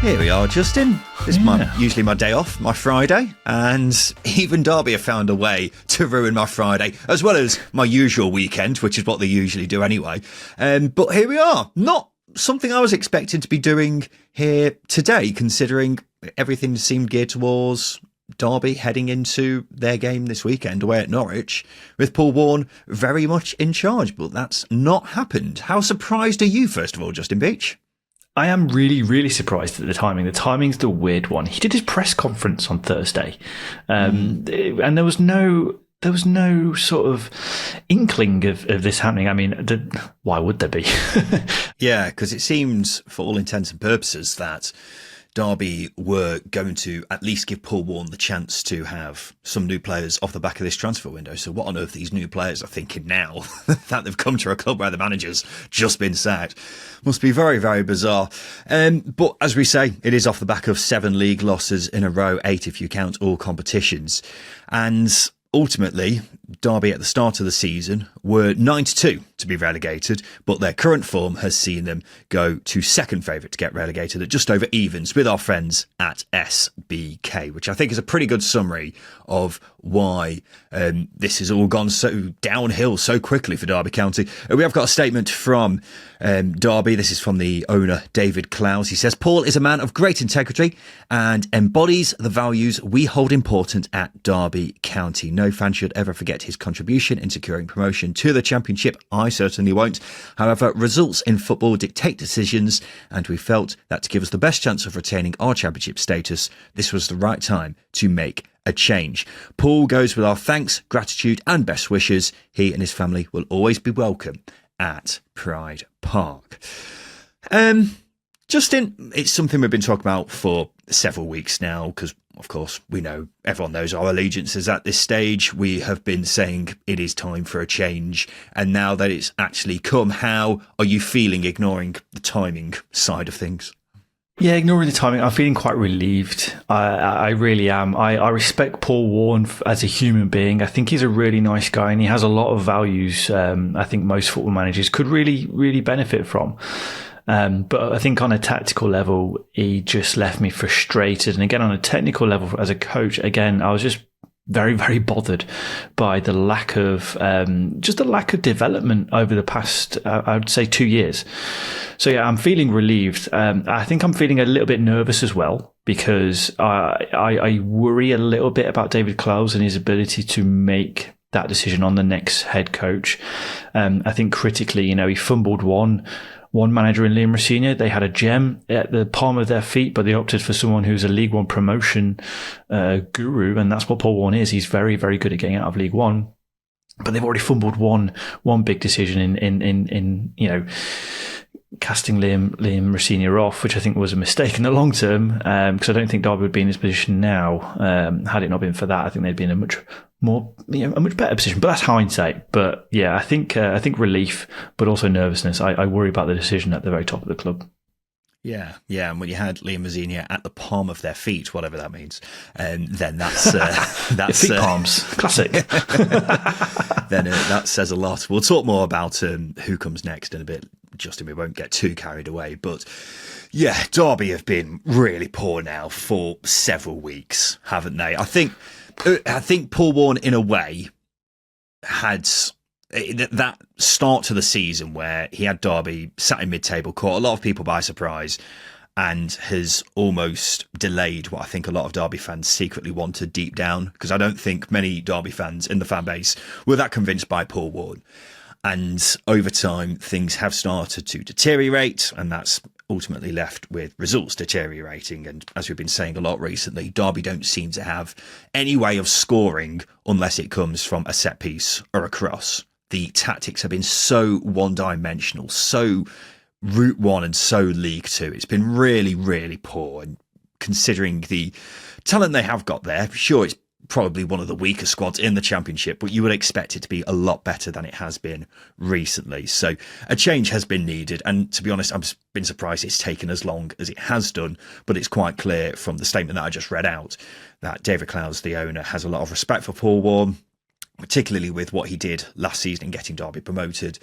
Here we are, Justin. This is usually my day off, my Friday, and even Derby have found a way to ruin my Friday, as well as my usual weekend, which is what they usually do anyway. But here we are. Not something I was expecting to be doing here today, considering everything seemed geared towards Derby heading into their game this weekend away at Norwich, with Paul Warne very much in charge. But that's not happened. How surprised are you, first of all, Justin Peach? I am really, really surprised at the timing. The timing's the weird one. He did his press conference on Thursday, and there was no sort of inkling of this happening. I mean, why would there be? Yeah, because it seems, for all intents and purposes, that Derby were going to at least give Paul Warne the chance to have some new players off the back of this transfer window. So what on earth these new players are thinking now that they've come to a club where the manager's just been sacked must be very, very bizarre. But as we say, it is off the back of 7 league losses in a row, 8 if you count all competitions. And ultimately, Derby at the start of the season were 9-2 to be relegated, but their current form has seen them go to second favourite to get relegated at just over evens with our friends at SBK, which I think is a pretty good summary of why this has all gone so downhill so quickly for Derby County. We have got a statement from Derby. This is from the owner, David Clowes. He says, Paul is a man of great integrity and embodies the values we hold important at Derby County. No fan should ever forget his contribution in securing promotion to the Championship. I certainly won't. However, results in football dictate decisions, and we felt that to give us the best chance of retaining our Championship status, this was the right time to make a change. Paul goes with our thanks, gratitude and best wishes. He and his family will always be welcome at Pride Park. Justin, it's something we've been talking about for several weeks now because, of course, everyone knows our allegiances at this stage. We have been saying it is time for a change. And now that it's actually come, how are you feeling, ignoring the timing side of things? Yeah, ignoring the timing, I'm feeling quite relieved. I really am. I respect Paul Warne as a human being. I think he's a really nice guy and he has a lot of values I think most football managers could really, really benefit from. But I think on a tactical level, he just left me frustrated. And again, on a technical level as a coach, again, I was just very, very bothered by the lack of development over the past, I would say 2 years. So yeah, I'm feeling relieved. I think I'm feeling a little bit nervous as well because I worry a little bit about David Clowes and his ability to make that decision on the next head coach. I think critically, he fumbled one manager in Liam Rosenior. They had a gem at the palm of their feet, but they opted for someone who's a League One promotion guru, and that's what Paul Warne is. He's very, very good at getting out of League One, but they've already fumbled one big decision in casting Liam Rosenior off, which I think was a mistake in the long term, because I don't think Derby would be in this position now had it not been for that. I think they'd be in a much better position. But that's hindsight. But yeah, I think relief, but also nervousness. I worry about the decision at the very top of the club. Yeah, and when you had Liam Rosenior at the palm of their feet, whatever that means, then that's feet palms, classic. Then that says a lot. We'll talk more about who comes next in a bit, Justin. We won't get too carried away, but yeah, Derby have been really poor now for several weeks, haven't they? I think Paul Warne, in a way, had that start to the season where he had Derby sat in mid-table, caught a lot of people by surprise, and has almost delayed what I think a lot of Derby fans secretly wanted deep down, because I don't think many Derby fans in the fan base were that convinced by Paul Warne. And over time, things have started to deteriorate, and that's ultimately left with results deteriorating. And as we've been saying a lot recently, Derby don't seem to have any way of scoring unless it comes from a set piece or a cross. The tactics have been so one-dimensional, so Route 1 and so League 2. It's been really, really poor. And considering the talent they have got there, sure, it's probably one of the weaker squads in the Championship, but you would expect it to be a lot better than it has been recently. So a change has been needed. And to be honest, I've been surprised it's taken as long as it has done. But it's quite clear from the statement that I just read out that David Clowes, the owner, has a lot of respect for Paul Warne, particularly with what he did last season in getting Derby promoted.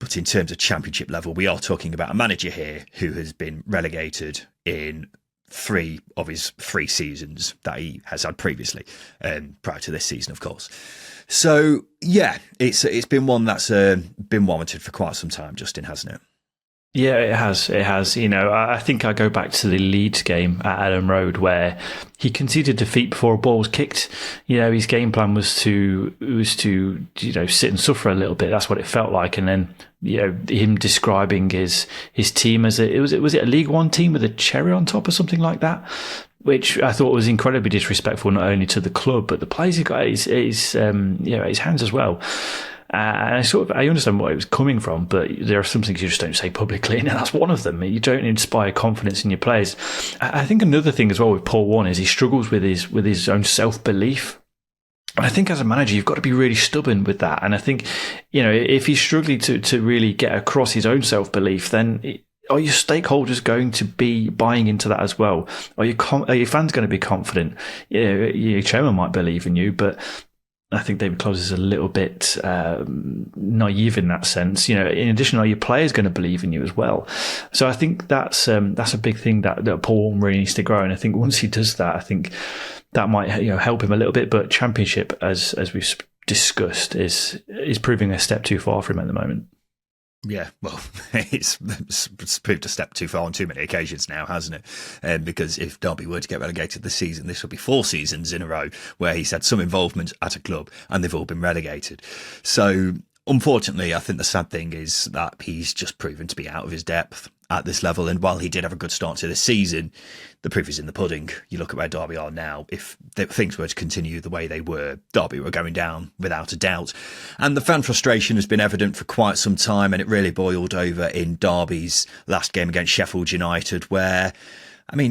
But in terms of championship level, we are talking about a manager here who has been relegated in 3 of his 3 seasons that he has had previously, prior to this season, of course. So, yeah, it's been one that's been warranted for quite some time, Justin, hasn't it? Yeah, it has. It has. I think I go back to the Leeds game at Adam Road where he conceded defeat before a ball was kicked. His game plan was to sit and suffer a little bit. That's what it felt like. And then him describing his team as was it a League One team with a cherry on top or something like that, which I thought was incredibly disrespectful not only to the club but the players he got his hands as well. And I understand where it was coming from, but there are some things you just don't say publicly, and that's one of them. You don't inspire confidence in your players. I think another thing as well with Paul Warne is he struggles with his own self-belief. And I think as a manager, you've got to be really stubborn with that. And I think, if he's struggling to really get across his own self-belief, then are your stakeholders going to be buying into that as well? Are your fans going to be confident? Your chairman might believe in you, but I think David Close is a little bit naive in that sense. In addition, are your players going to believe in you as well? So I think that's a big thing that Paul Warne really needs to grow. And I think once he does that, I think that might help him a little bit. But Championship, as we've discussed, is proving a step too far for him at the moment. Yeah, well, it's proved a step too far on too many occasions now, hasn't it? Because if Derby were to get relegated this season, this would be 4 seasons in a row where he's had some involvement at a club and they've all been relegated. So, unfortunately, I think the sad thing is that he's just proven to be out of his depth at this level. And while he did have a good start to this season, the proof is in the pudding. You look at where Derby are now. If things were to continue the way they were, Derby were going down without a doubt. And the fan frustration has been evident for quite some time, and it really boiled over in Derby's last game against Sheffield United, where,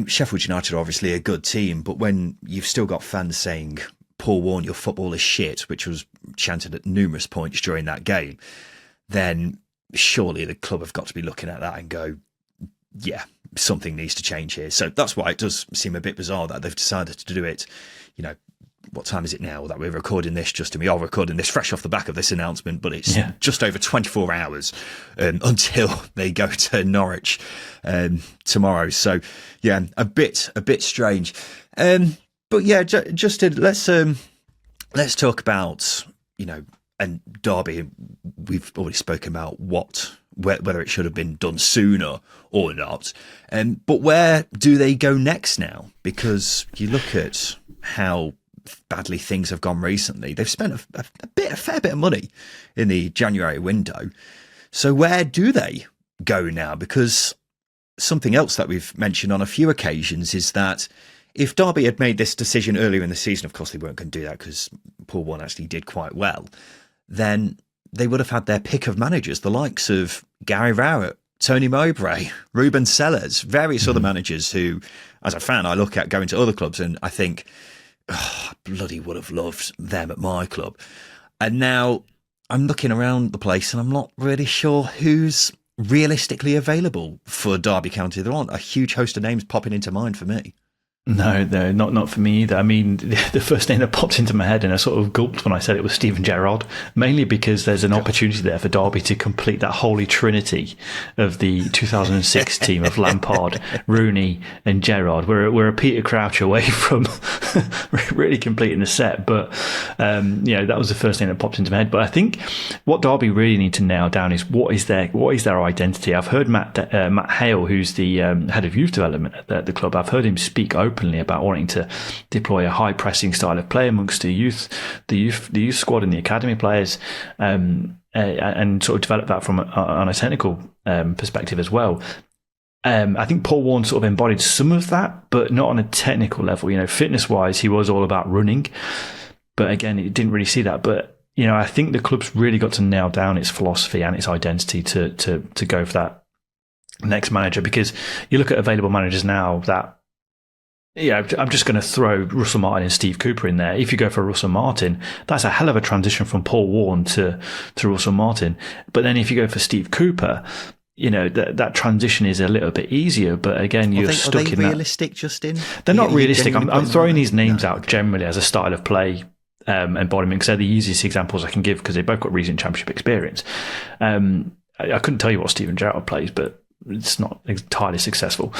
Sheffield United are obviously a good team, but when you've still got fans saying, Paul Warne, your football is shit, which was chanted at numerous points during that game, then surely the club have got to be looking at that and go, yeah, something needs to change here. So that's why it does seem a bit bizarre that they've decided to do it. What time is it now that we're recording this, Justin? We are recording this fresh off the back of this announcement, but it's just over 24 hours until they go to Norwich tomorrow. So, yeah, a bit strange. But yeah, Justin, let's talk about, and Derby. We've already spoken about whether it should have been done sooner or not. But where do they go next now? Because you look at how badly things have gone recently. They've spent a fair bit of money in the January window. So where do they go now? Because something else that we've mentioned on a few occasions is that if Derby had made this decision earlier in the season, of course they weren't going to do that because Paul Warne actually did quite well, then they would have had their pick of managers, the likes of Gary Rowett, Tony Mowbray, Ruben Sellers, various other managers who, as a fan, I look at going to other clubs and I think, I bloody would have loved them at my club. And now I'm looking around the place and I'm not really sure who's realistically available for Derby County. There aren't a huge host of names popping into mind for me. No, not for me either. The first name that popped into my head, and I sort of gulped when I said it, was Steven Gerrard, mainly because there's an opportunity there for Derby to complete that holy trinity of the 2006 team of Lampard, Rooney and Gerrard. We're a Peter Crouch away from really completing the set, but that was the first thing that popped into my head. But I think what Derby really need to nail down is what is their identity. I've heard Matt Hale, who's the head of youth development at the club, I've heard him speak openly about wanting to deploy a high pressing style of play amongst the youth squad and the academy players, and sort of develop that from on a technical perspective as well. I think Paul Warne sort of embodied some of that, but not on a technical level. Fitness wise, he was all about running, but again, it didn't really see that. But I think the club's really got to nail down its philosophy and its identity to go for that next manager, because you look at available managers now that. Yeah, I'm just going to throw Russell Martin and Steve Cooper in there. If you go for Russell Martin, that's a hell of a transition from Paul Warne to Russell Martin. But then if you go for Steve Cooper, that transition is a little bit easier. But again, you're stuck in that. Are they realistic, Justin? They're not realistic. I'm throwing these names out generally as a style of play embodiment, because they're the easiest examples I can give because they both got recent championship experience. I couldn't tell you what Steven Gerrard plays, but it's not entirely successful.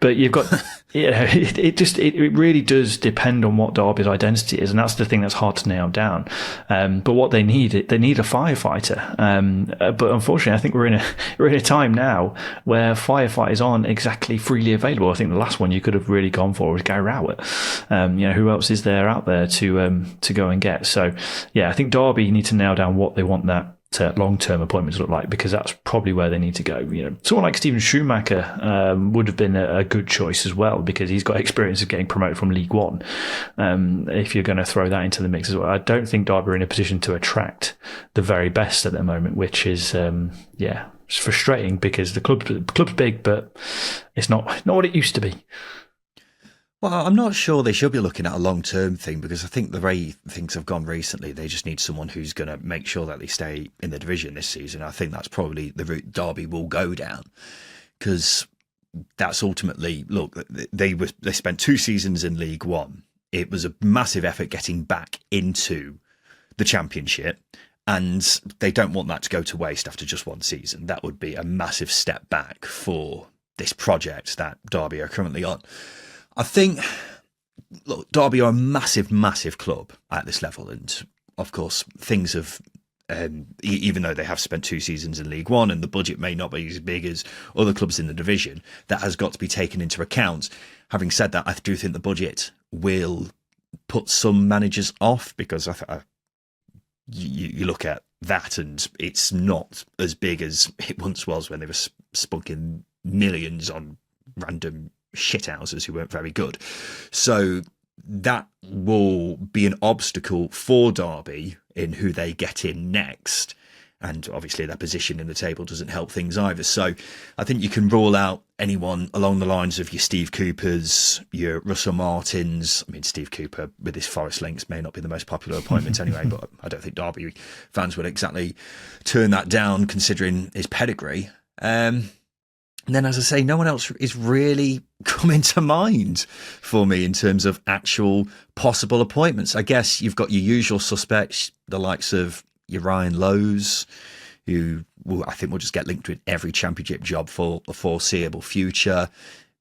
But you've got, it really does depend on what Derby's identity is, and that's the thing that's hard to nail down. But what they need a firefighter. But unfortunately, I think we're in a time now where firefighters aren't exactly freely available. I think the last one you could have really gone for was Gary Rowett. Who else is there out there to go and get? So yeah, I think Derby need to nail down what they want that long-term appointments look like, because that's probably where they need to go. Someone like Steven Schumacher would have been a good choice as well, because he's got experience of getting promoted from League One. If you're going to throw that into the mix as well, I don't think Derby are in a position to attract the very best at the moment, which is it's frustrating, because the club's big, but it's not what it used to be. Well, I'm not sure they should be looking at a long-term thing, because I think the way things have gone recently, they just need someone who's going to make sure that they stay in the division this season. I think that's probably the route Derby will go down, because that's ultimately, look, they spent 2 seasons in League One. It was a massive effort getting back into the Championship, and they don't want that to go to waste after just 1 season. That would be a massive step back for this project that Derby are currently on. I think, look, Derby are a massive, massive club at this level. And of course, things have, even though they have spent 2 seasons in League One and the budget may not be as big as other clubs in the division, that has got to be taken into account. Having said that, I do think the budget will put some managers off, because you look at that and it's not as big as it once was, when they were spunking millions on random shithouses who weren't very good. So that will be an obstacle for Derby in who they get in next. And obviously their position in the table doesn't help things either. So I think you can rule out anyone along the lines of your Steve Coopers, your Russell Martins. I mean, Steve Cooper with his Forest links may not be the most popular appointment anyway, but I don't think Derby fans would exactly turn that down considering his pedigree. And then, as I say, no one else is really coming to mind for me in terms of actual possible appointments. I guess you've got your usual suspects, the likes of your Ryan Lowe's, who I think will just get linked with every Championship job for the foreseeable future.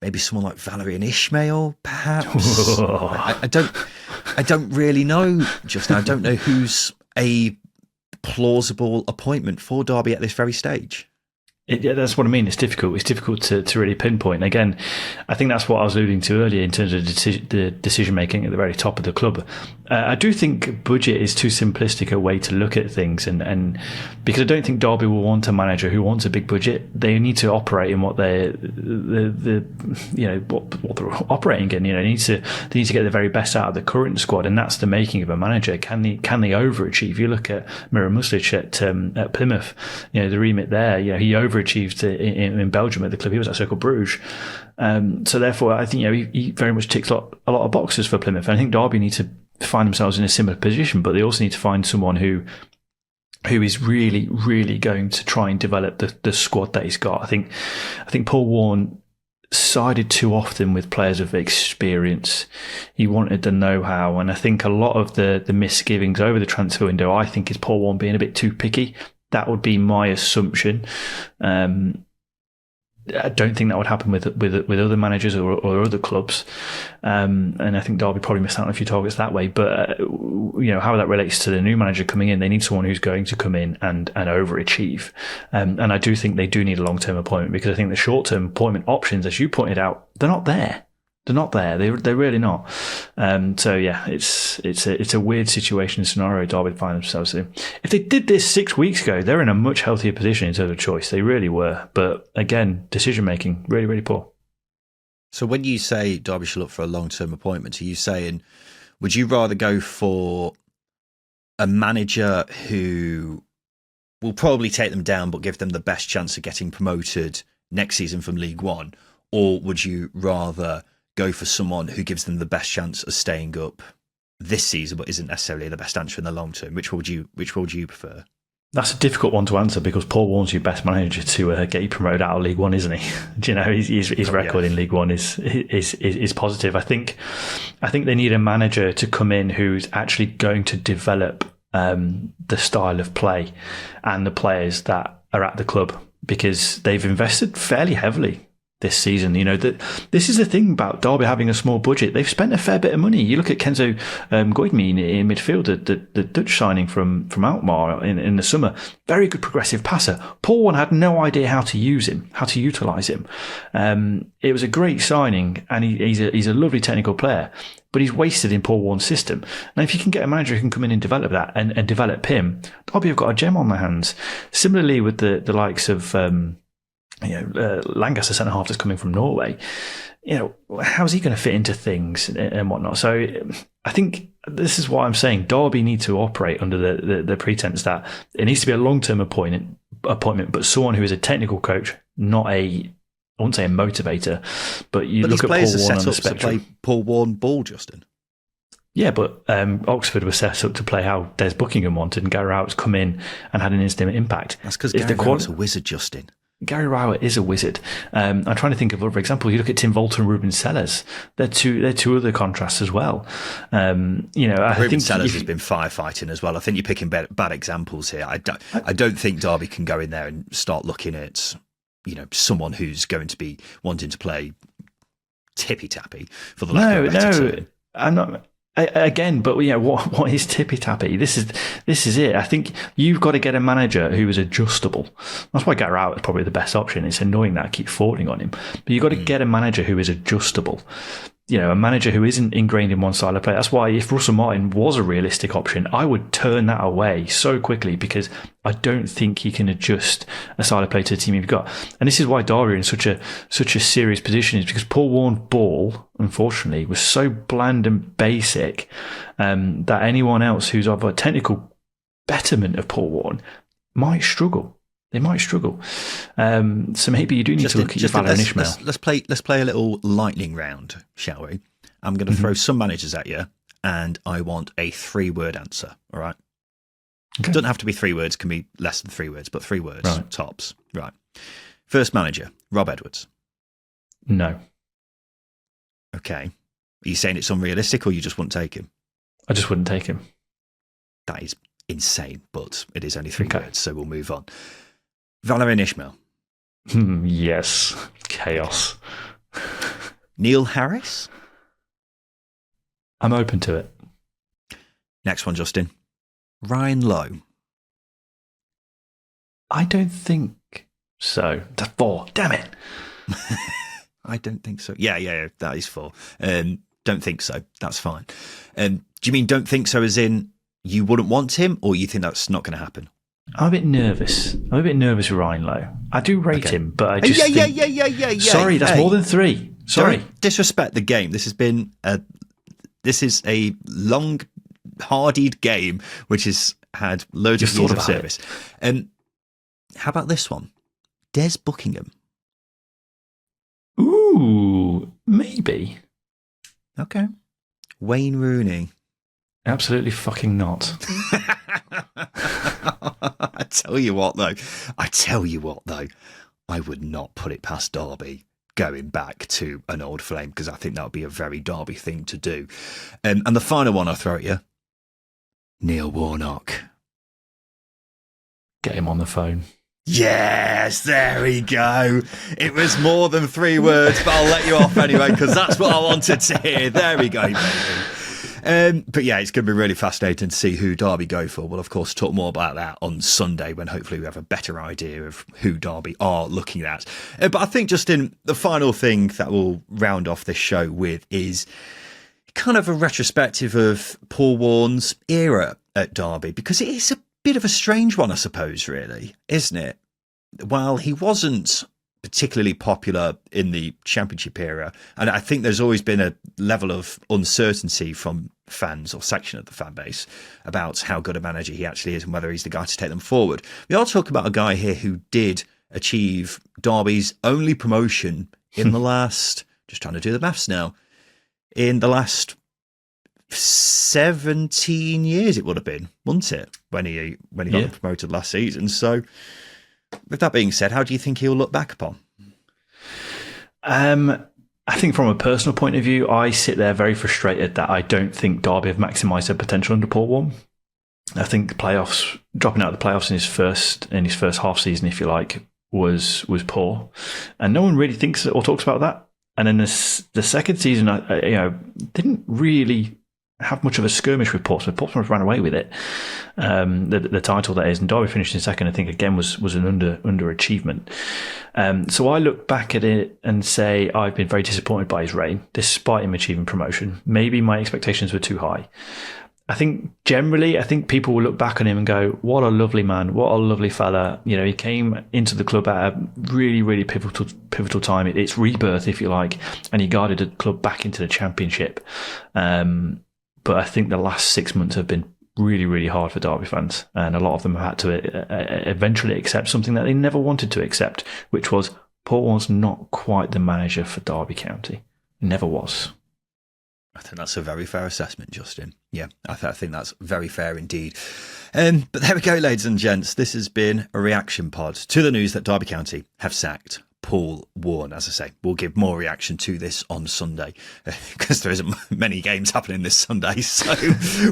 Maybe someone like Valerian Ishmael, perhaps. I don't really know just now. I don't know who's a plausible appointment for Derby at this very stage. That's what I mean. It's difficult. It's difficult to really pinpoint. Again, I think that's what I was alluding to earlier in terms of the decision making at the very top of the club. I do think budget is too simplistic a way to look at things, and because I don't think Derby will want a manager who wants a big budget. They need to operate in what they're what they're operating in. They need to get the very best out of the current squad, and that's the making of a manager. Can they overachieve? You look at Miro Muslic at Plymouth. The remit there. He overachieved in Belgium at the club. He was at Cercle Bruges. So therefore, I think he very much ticks a lot of boxes for Plymouth. And I think Derby need to find themselves in a similar position, but they also need to find someone who is really, really going to try and develop the squad that he's got. I think Paul Warne sided too often with players of experience. He wanted the know-how, and I think a lot of the misgivings over the transfer window, I think, is Paul Warne being a bit too picky. That would be my assumption. I don't think that would happen with other managers or other clubs, and I think Derby probably missed out on a few targets that way. But how that relates to the new manager coming in, they need someone who's going to come in and overachieve. And I do think they do need a long-term appointment, because I think the short-term appointment options, as you pointed out, they're not there. They're not there. They're really not. So yeah, it's a weird situation scenario Derby find themselves in. If they did this 6 weeks ago, they're in a much healthier position in terms of choice. They really were. But again, decision making really, really poor. So when you say Derby should look for a long-term appointment, are you saying, would you rather go for a manager who will probably take them down but give them the best chance of getting promoted next season from League One, or would you rather go for someone who gives them the best chance of staying up this season but isn't necessarily the best answer in the long term? Which would you prefer? That's a difficult one to answer, because Paul Warne's your best manager to get you promoted out of League One, isn't he? His record in League One is positive. I think they need a manager to come in who's actually going to develop the style of play and the players that are at the club because they've invested fairly heavily this season. You know, that this is the thing about Derby having a small budget. They've spent a fair bit of money. You look at Kenzo Goidmi in midfield, the Dutch signing from Alkmaar in the summer. Very good progressive passer. Paul Warne had no idea how to use him, how to utilise him. It was a great signing, and he's a lovely technical player, but he's wasted in Paul Warne's system. Now, if you can get a manager who can come in and develop that and develop him, Derby have got a gem on their hands. Similarly with the likes of Langas, the centre half that's coming from Norway. You know, how's he going to fit into things and whatnot? So I think this is why I'm saying Derby need to operate under the pretense that it needs to be a long-term appointment, but someone who is a technical coach, not I wouldn't say a motivator, but you look at Paul Warne on the spectrum. To play Paul Warne ball, Justin. Yeah, but Oxford was set up to play how Des Buckingham wanted, and Gary Rowett's come in and had an instant impact. That's because Gary Rowett's a wizard, Justin. Gary Rowett is a wizard. I'm trying to think of other examples. You look at Tim Volta and Ruben Sellers. They're two other contrasts as well. I think Sellers has been firefighting as well. I think you're picking bad examples here. I don't think Derby can go in there and start looking at someone who's going to be wanting to play tippy tappy for the lack of a better term. I'm not. Again, but what is tippy tappy? This is it. I think you've got to get a manager who is adjustable. That's why Gary Rowett is probably the best option. It's annoying that I keep falling on him, but you've got to get a manager who is adjustable. A manager who isn't ingrained in one style of play. That's why if Russell Martin was a realistic option, I would turn that away so quickly because I don't think he can adjust a style of play to the team you've got. And this is why Derby are in such a serious position, is because Paul Warne's ball, unfortunately, was so bland and basic that anyone else who's of a technical betterment of Paul Warne might struggle. They might struggle. So maybe you do need to look at your Valor and Ishmael. Let's play a little lightning round, shall we? I'm going to throw some managers at you, and I want a 3-word answer. All right? Okay. It doesn't have to be 3 words. Can be less than 3 words, but 3 words tops. Right. First manager, Rob Edwards. No. Okay. Are you saying it's unrealistic, or you just wouldn't take him? I just wouldn't take him. That is insane, but it is only 3 words, so we'll move on. Valérien Ismaël. Yes. Chaos. Neil Harris. I'm open to it. Next one, Justin. Ryan Lowe. I don't think so. That's 4. Damn it. I don't think so. Yeah, that is 4. Don't think so. That's fine. Do you mean don't think so as in you wouldn't want him, or you think that's not going to happen? I'm a bit nervous. with Ryan Lowe. I do rate him, but I just yeah. Sorry, that's more than 3. Sorry. Don't disrespect the game. This is a long, hardied game which has had loads of years of service. How about this one? Des Buckingham. Ooh, maybe. Okay. Wayne Rooney. Absolutely fucking not. I tell you what, though, I would not put it past Derby going back to an old flame, because I think that would be a very Derby thing to do. And the final one I'll throw at you, Neil Warnock. Get him on the phone. Yes, there we go. It was more than 3 words, but I'll let you off anyway, because that's what I wanted to hear. There we go, baby. But yeah, it's going to be really fascinating to see who Derby go for. We'll, of course, talk more about that on Sunday when hopefully we have a better idea of who Derby are looking at. But I think, Justin, the final thing that we'll round off this show with is kind of a retrospective of Paul Warne's era at Derby, because it is a bit of a strange one, I suppose, really, isn't it? While he wasn't particularly popular in the Championship era, and I think there's always been a level of uncertainty from fans or section of the fan base about how good a manager he actually is and whether he's the guy to take them forward. We are talking about a guy here who did achieve Derby's only promotion in the last, just trying to do the maths now, in the last 17 years it would have been, wouldn't it, when he got promoted last season. So with that being said, how do you think he'll look back upon? I think from a personal point of view, I sit there very frustrated that I don't think Derby have maximised their potential under Paul Warne. I think the playoffs, dropping out of the playoffs in his first half season, if you like, was poor, and no one really thinks or talks about that. And then the second season, didn't really have much of a skirmish with Portsmouth. Portsmouth ran away with it, the title that is, and Derby finished in second. I think again was an underachievement. So I look back at it and say I've been very disappointed by his reign, despite him achieving promotion. Maybe my expectations were too high. I think generally, people will look back on him and go, what a lovely man, what a lovely fella. You know, he came into the club at a really, really pivotal time. It's rebirth, if you like, and he guided the club back into the Championship. But I think the last 6 months have been really, really hard for Derby fans, and a lot of them have had to eventually accept something that they never wanted to accept, which was Paul Warne's not quite the manager for Derby County. Never was. I think that's a very fair assessment, Justin. Yeah, I think that's very fair indeed. But there we go, ladies and gents. This has been a reaction pod to the news that Derby County have sacked Paul Warne. As I say, we'll give more reaction to this on Sunday because there isn't many games happening this Sunday, so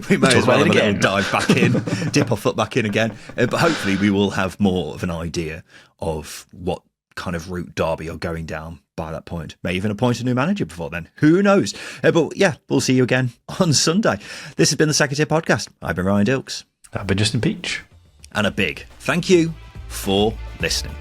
we may as well have a little dive back in, dip our foot back in again. But hopefully we will have more of an idea of what kind of route Derby are going down by that point. May even appoint a new manager before then. Who knows? But yeah, we'll see you again on Sunday. This has been the Second Tier Podcast. I've been Ryan Dilks. I've been Justin Peach. And a big thank you for listening.